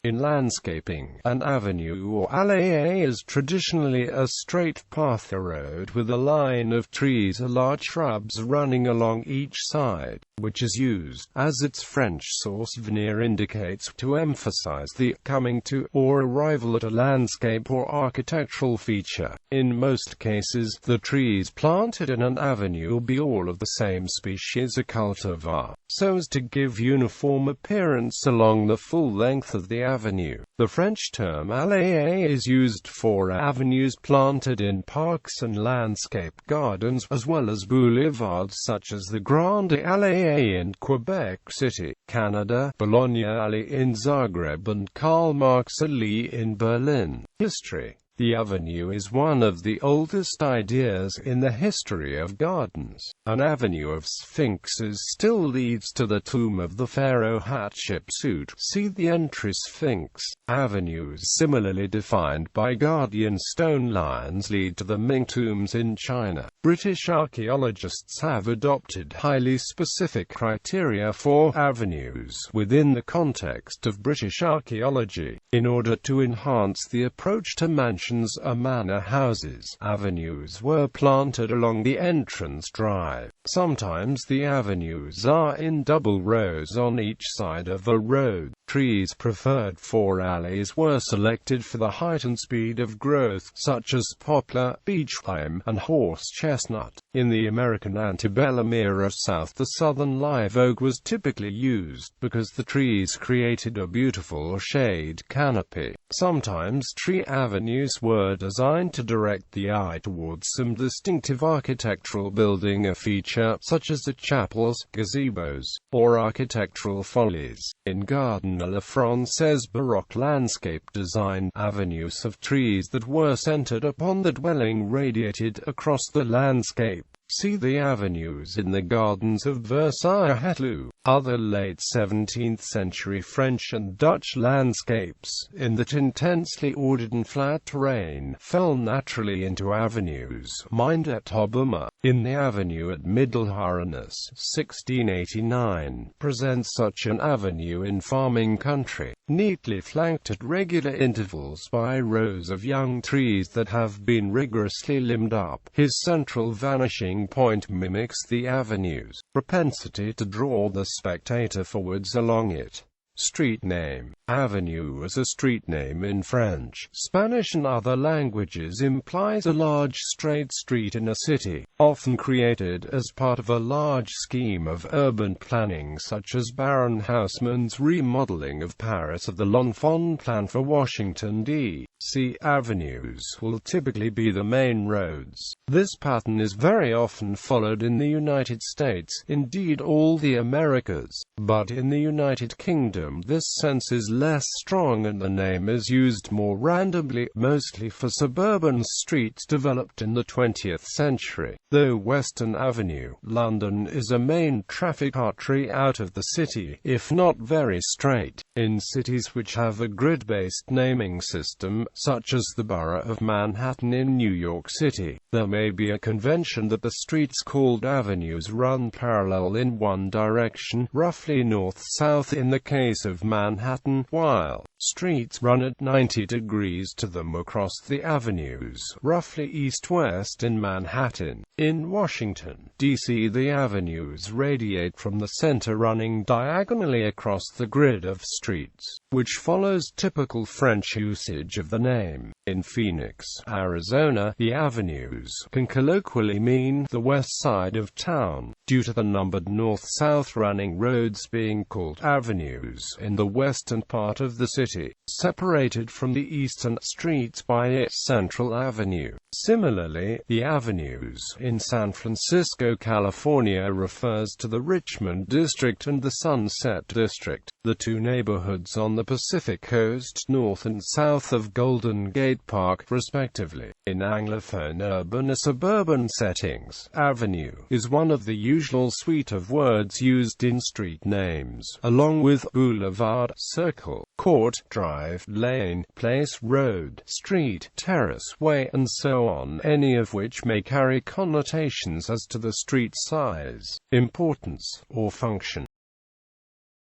In landscaping, an avenue or allée is traditionally a straight path, a road with a line of trees or large shrubs running along each side, which is used, as its French source venir indicates, to emphasize the coming to or arrival at a landscape or architectural feature. In most cases, the trees planted in an avenue will be all of the same species, a cultivar, so as to give uniform appearance along the full length of the avenue. The French term allée is used for avenues planted in parks and landscape gardens, as well as boulevards such as the Grande Allée in Quebec City, Canada, Bologna Alley in Zagreb and Karl-Marx-Allee in Berlin. History. The avenue is one of the oldest ideas in the history of gardens. An avenue of sphinxes still leads to the tomb of the pharaoh Hatshepsut. See the entry Sphinx. Avenues similarly defined by guardian stone lions lead to the Ming tombs in China. British archaeologists have adopted highly specific criteria for avenues within the context of British archaeology, in order to enhance the approach to mansions or manor houses. Avenues were planted along the entrance drive. Sometimes the avenues are in double rows on each side of a road. Trees preferred for alleys were selected for the height and speed of growth, such as poplar, beech lime, and horse chestnut. In the American antebellum era South, the southern live oak was typically used, because the trees created a beautiful shade canopy. Sometimes tree avenues were designed to direct the eye towards some distinctive architectural building or feature, such as the chapels, gazebos, or architectural follies. In Garden à la Française Baroque landscape design, avenues of trees that were centered upon the dwelling radiated across the landscape. See the avenues in the gardens of Versailles. Other late 17th century French and Dutch landscapes, in that intensely ordered and flat terrain, fell naturally into avenues. Mind at Hobbema, in the avenue at Middelharnis, 1689, presents such an avenue in farming country, neatly flanked at regular intervals by rows of young trees that have been rigorously limbed up. His central vanishing point mimics the avenue's propensity to draw the spectator forwards along it. Street name. Avenue as a street name in French, Spanish and other languages implies a large straight street in a city, often created as part of a large scheme of urban planning, such as Baron Haussmann's remodeling of Paris of the L'Enfant plan for Washington, D.C. Avenues will typically be the main roads. This pattern is very often followed in the United States, indeed all the Americas, but in the United Kingdom this sense is less strong and the name is used more randomly, mostly for suburban streets developed in the 20th century. Though Western Avenue, London is a main traffic artery out of the city, if not very straight. In cities which have a grid-based naming system, such as the borough of Manhattan in New York City, there may be a convention that the streets called avenues run parallel in one direction, roughly north-south in the case of Manhattan, while streets run at 90 degrees to them across the avenues, roughly east-west in Manhattan. In Washington, D.C. the avenues radiate from the center running diagonally across the grid of streets, which follows typical French usage of the name. In Phoenix, Arizona, the avenues can colloquially mean the west side of town, due to the numbered north-south running roads being called avenues in the western part of the city, separated from the eastern streets by its central avenue. Similarly, the avenues in San Francisco, California refers to the Richmond District and the Sunset District, the two neighborhoods on the Pacific Coast north and south of Golden Gate Park, respectively. In Anglophone urban or suburban settings, avenue is one of the usual suite of words used in street names, along with boulevard, circle, court, drive, lane, place, road, street, terrace, way, and so on, any of which may carry connotations as to the street size, importance, or function.